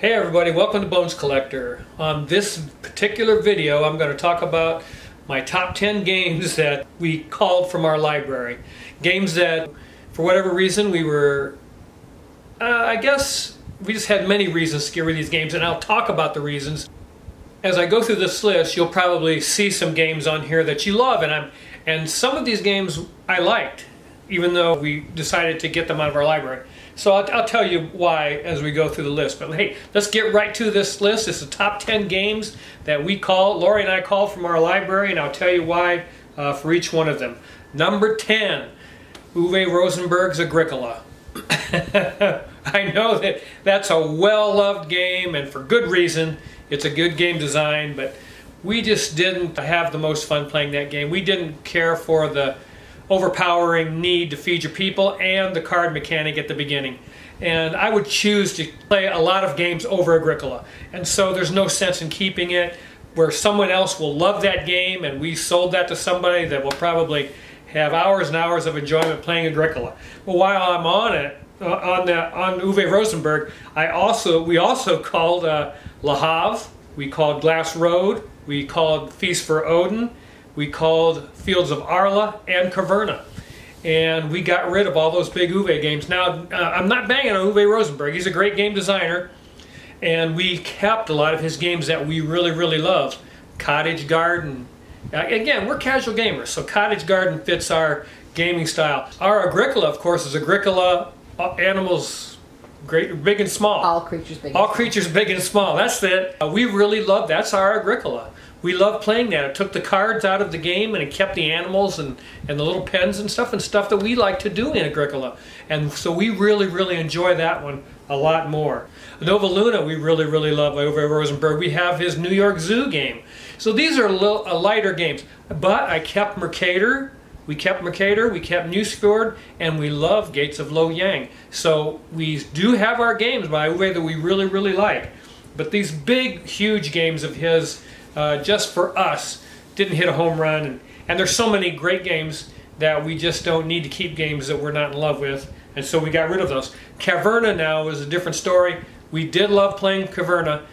Hey everybody, welcome to Bones Collector. On this particular video I'm going to talk about my top 10 games that we culled from our library. Games that for whatever reason we were, I guess we just had many reasons to get rid of these games, and I'll talk about the reasons. As I go through this list you'll probably see some games on here that you love, and some of these games I liked even though we decided to get them out of our library. So I'll tell you why as we go through the list. But hey, let's get right to this list. It's the top 10 games that Lori and I called from our library, and I'll tell you why for each one of them. Number 10, Uwe Rosenberg's Agricola. I know that that's a well-loved game, and for good reason. It's a good game design, but we just didn't have the most fun playing that game. We didn't care for the overpowering need to feed your people and the card mechanic at the beginning. And I would choose to play a lot of games over Agricola. And so there's no sense in keeping it where someone else will love that game and we sold that to somebody that will probably have hours and hours of enjoyment playing Agricola. But while I'm on it, on Uwe Rosenberg, we also called Le Havre, we called Glass Road, we called Feast for Odin, we called Fields of Arla and Caverna. And we got rid of all those big Uwe games. Now, I'm not banging on Uwe Rosenberg. He's a great game designer. And we kept a lot of his games that we really, really love. Cottage Garden. Again, we're casual gamers, so Cottage Garden fits our gaming style. Our Agricola, of course, is Agricola Animals Great, Big and Small. All creatures big. All creatures big and small. That's it. We really love. That's our Agricola. We love playing that. It took the cards out of the game and it kept the animals and the little pens and stuff that we like to do in Agricola. And so we really, really enjoy that one a lot more. Nova Luna we really, really love over Rosenberg. We have his New York Zoo game. So these are lighter games. But I kept Mercator. We kept Mercator, we kept Newsfjord, and we love Gates of Loyang. So we do have our games by Uwe that we really, really like. But these big, huge games of his, just for us, didn't hit a home run. And there's so many great games that we just don't need to keep games that we're not in love with. And so we got rid of those. Caverna now is a different story. We did love playing Caverna,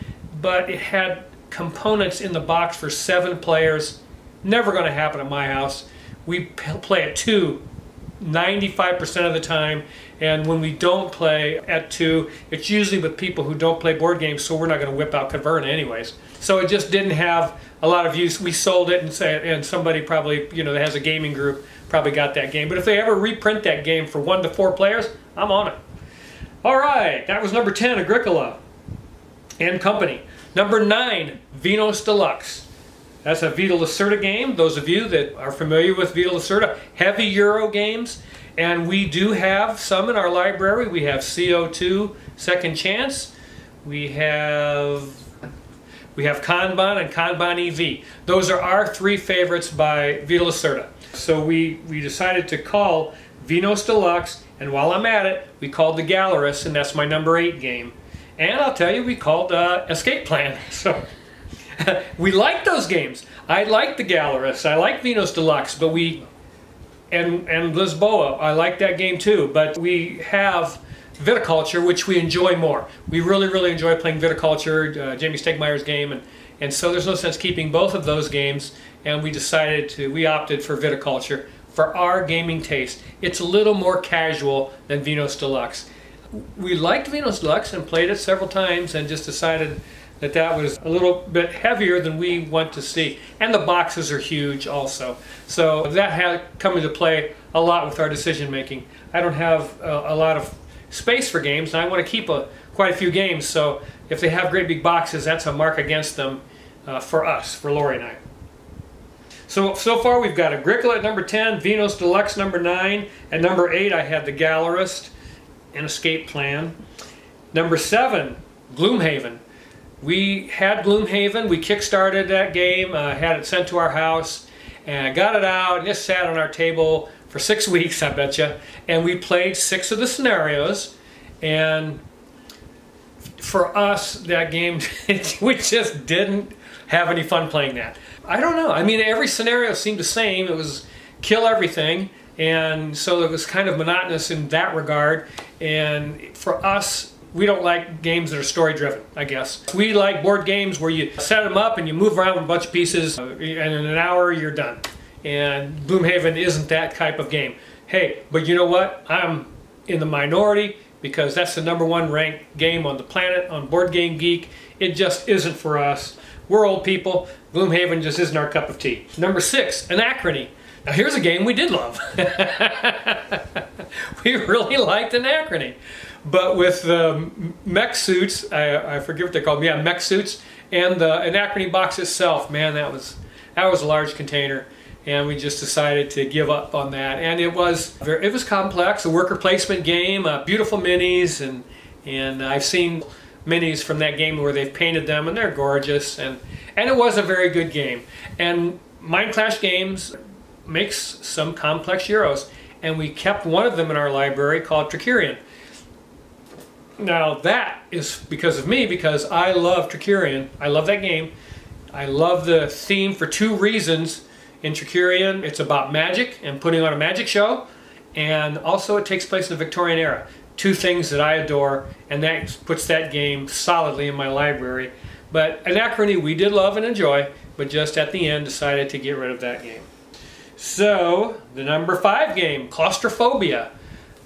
but it had components in the box for 7 players. Never going to happen at my house. We play at 2 95% of the time, and when we don't play at 2, it's usually with people who don't play board games, so we're not going to whip out Caverna anyways. So it just didn't have a lot of use. We sold it, and somebody probably, that has a gaming group probably got that game. But if they ever reprint that game for 1 to 4 players, I'm on it. All right, that was number 10, Agricola and Company. Number 9, Vinos Deluxe. That's a Vita Lacerda game. Those of you that are familiar with Vita Lacerda, heavy Euro games. And we do have some in our library. We have CO2 Second Chance. We have Kanban and Kanban EV. Those are our 3 favorites by Vita Lacerda. So we decided to call Vinos Deluxe, and while I'm at it, we called the Gallerist, and that's my number 8 game. And I'll tell you, we called Escape Plan. So we like those games. I like the Gallerist. I like Vinos Deluxe, but and Lisboa. I like that game too. But we have Viticulture, which we enjoy more. We really, really enjoy playing Viticulture, Jamie Stegmeier's game, and so there's no sense keeping both of those games. And we opted for Viticulture for our gaming taste. It's a little more casual than Vinos Deluxe. We liked Vinos Deluxe and played it several times, and just decided that was a little bit heavier than we want to see. And the boxes are huge also. So that had come into play a lot with our decision making. I don't have a lot of space for games, and I want to keep quite a few games. So if they have great big boxes, that's a mark against them for us, for Lori and I. So far we've got Agricola at number 10, Vinos Deluxe number 9, and number 8 I had the Gallerist and Escape Plan. Number 7, Gloomhaven. We had Gloomhaven, we kickstarted that game, had it sent to our house, and I got it out, and it sat on our table for 6 weeks, I betcha. And we played 6 of the scenarios, and for us, that game, we just didn't have any fun playing that. I don't know, I mean, every scenario seemed the same. It was kill everything, and so it was kind of monotonous in that regard. And for us, we don't like games that are story driven, I guess. We like board games where you set them up and you move around with a bunch of pieces and in an hour you're done. And Gloomhaven isn't that type of game. Hey, but you know what? I'm in the minority because that's the #1 ranked game on the planet on Board Game Geek. It just isn't for us. We're old people. Gloomhaven just isn't our cup of tea. Number 6, Anacony. Now here's a game we did love. We really liked Anacony. But with the mech suits, I forget what they're called, yeah, mech suits, and the Anacony box itself, man, that was a large container. And we just decided to give up on that. And it was complex, a worker placement game, beautiful minis, and I've seen minis from that game where they've painted them and they're gorgeous, and it was a very good game. And Mind Clash Games makes some complex Euros, and we kept one of them in our library called Tricerion. Now that is because of me, because I love Tricerion. I love that game. I love the theme for 2 reasons. In Tricerion, it's about magic and putting on a magic show, and also it takes place in the Victorian era. 2 things that I adore, and that puts that game solidly in my library. But Anacony we did love and enjoy, but just at the end decided to get rid of that game. So, the number 5 game, Claustrophobia.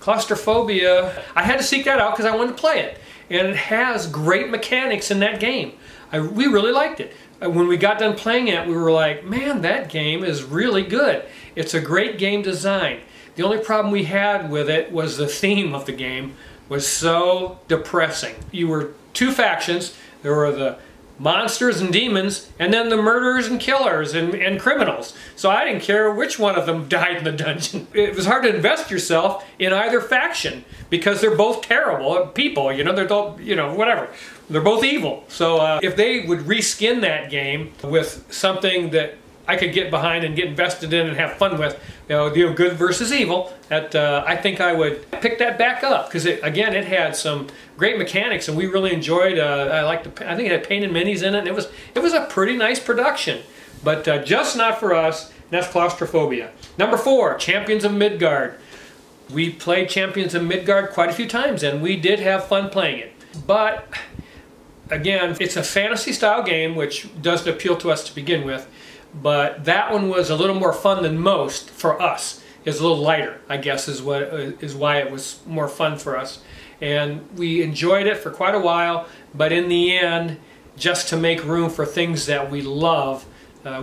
Claustrophobia, I had to seek that out because I wanted to play it. And it has great mechanics in that game. We really liked it. When we got done playing it, we were like, man, that game is really good. It's a great game design. The only problem we had with it was the theme of the game was so depressing. You were 2 factions. There were the monsters and demons, and then the murderers and killers and criminals. So I didn't care which one of them died in the dungeon. It was hard to invest yourself in either faction because they're both terrible people. You know, they're both, you know, whatever. They're both evil. So if they would reskin that game with something that I could get behind and get invested in and have fun with, you know, good versus evil, that I think I would pick that back up because again, it had some great mechanics and we really enjoyed. I think it had painted minis in it, and it was a pretty nice production, but just not for us. And that's Claustrophobia. Number 4, Champions of Midgard. We played Champions of Midgard quite a few times, and we did have fun playing it, but again, it's a fantasy style game which doesn't appeal to us to begin with. But that one was a little more fun than most for us. It's a little lighter, I guess, is why it was more fun for us. And we enjoyed it for quite a while, but in the end, just to make room for things that we love,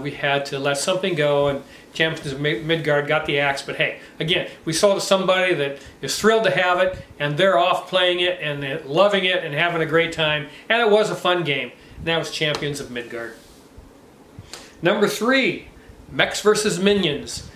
we had to let something go, and Champions of Midgard got the axe. But hey, again, we sold to somebody that is thrilled to have it, and they're off playing it, and loving it, and having a great time. And it was a fun game. And that was Champions of Midgard. Number 3, Mechs vs. Minions.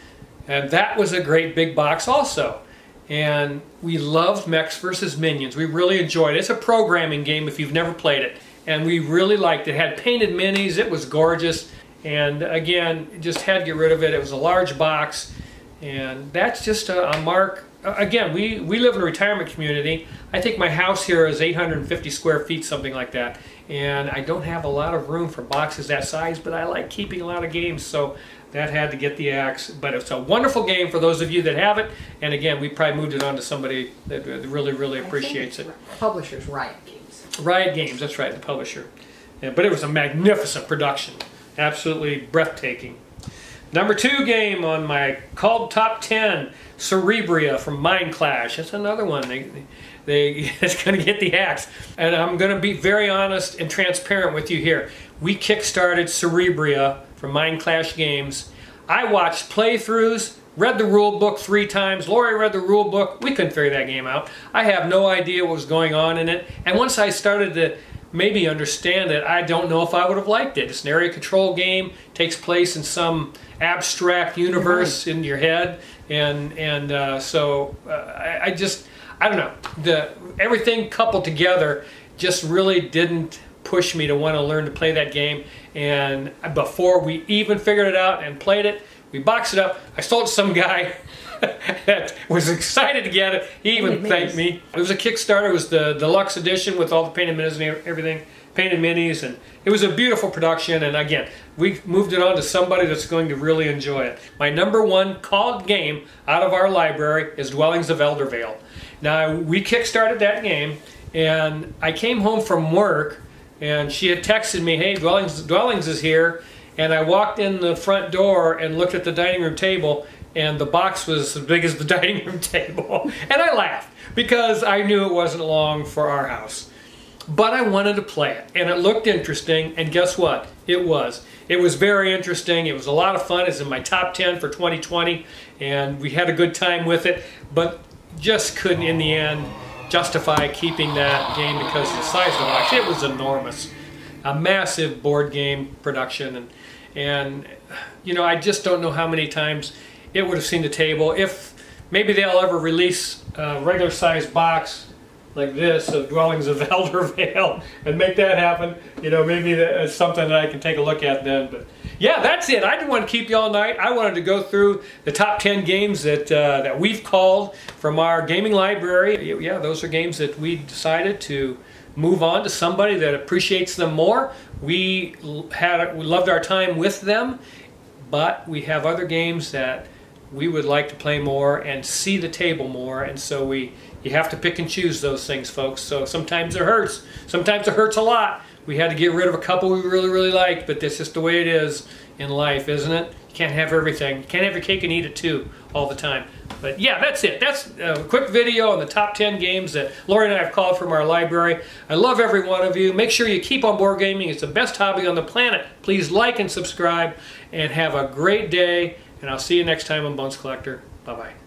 And that was a great big box also. And we loved Mechs vs. Minions. We really enjoyed it. It's a programming game if you've never played it. And we really liked it. It had painted minis. It was gorgeous. And again, just had to get rid of it. It was a large box. And that's just a mark. Again, we live in a retirement community. I think my house here is 850 square feet, something like that. And I don't have a lot of room for boxes that size, but I like keeping a lot of games, so that had to get the axe. But it's a wonderful game for those of you that have it. And again, we probably moved it on to somebody that really, really appreciates it. Publisher's Riot Games. Riot Games, that's right, the publisher. Yeah, but it was a magnificent production. Absolutely breathtaking. Number 2 game on my called top 10, Cerebria from Mind Clash. That's another one. It's going to get the axe. And I'm going to be very honest and transparent with you here. We kickstarted Cerebria from Mind Clash Games. I watched playthroughs, read the rule book 3 times. Lori read the rule book. We couldn't figure that game out. I have no idea what was going on in it. And once I started to maybe understand it, I don't know if I would have liked it. It's an area control game. Takes place in some abstract universe in your head. So I don't know. Everything coupled together just really didn't push me to want to learn to play that game. And before we even figured it out and played it, we boxed it up. I sold it to some guy that was excited to get it. He even thanked me. It was a Kickstarter. It was the deluxe edition with all the painted minis and everything. Painted minis, and it was a beautiful production. And again, we moved it on to somebody that's going to really enjoy it. My number 1 called game out of our library is Dwellings of Eldervale. Now, we kickstarted that game, And I came home from work, and she had texted me, "Hey, Dwellings is here." And I walked in the front door and looked at the dining room table, and the box was as big as the dining room table. And I laughed because I knew it wasn't long for our house. But I wanted to play it, and it looked interesting, and guess what? It was. It was very interesting. It was a lot of fun. It's in my top 10 for 2020, and we had a good time with it, but just couldn't, in the end, justify keeping that game because of the size of the box. It was enormous. A massive board game production, and you know, I just don't know how many times it would have seen the table. If maybe they'll ever release a regular sized box like this of Dwellings of Eldervale and make that happen, you know, maybe that's something that I can take a look at then. But yeah, that's it. I didn't want to keep you all night. I wanted to go through the top 10 games that we've called from our gaming library. Yeah, those are games that we decided to move on to somebody that appreciates them more. We loved our time with them, but we have other games that we would like to play more and see the table more, and so you have to pick and choose those things, folks. So sometimes it hurts. Sometimes it hurts a lot. We had to get rid of a couple we really liked, but that's just the way it is in life, isn't it? You can't have everything. You can't have your cake and eat it too all the time. But yeah, that's it. That's a quick video on the top 10 games that Lori and I have called from our library. I love every one of you. Make sure you keep on board gaming. It's the best hobby on the planet. Please like and subscribe, and have a great day. And I'll see you next time on Bones Collector. Bye-bye.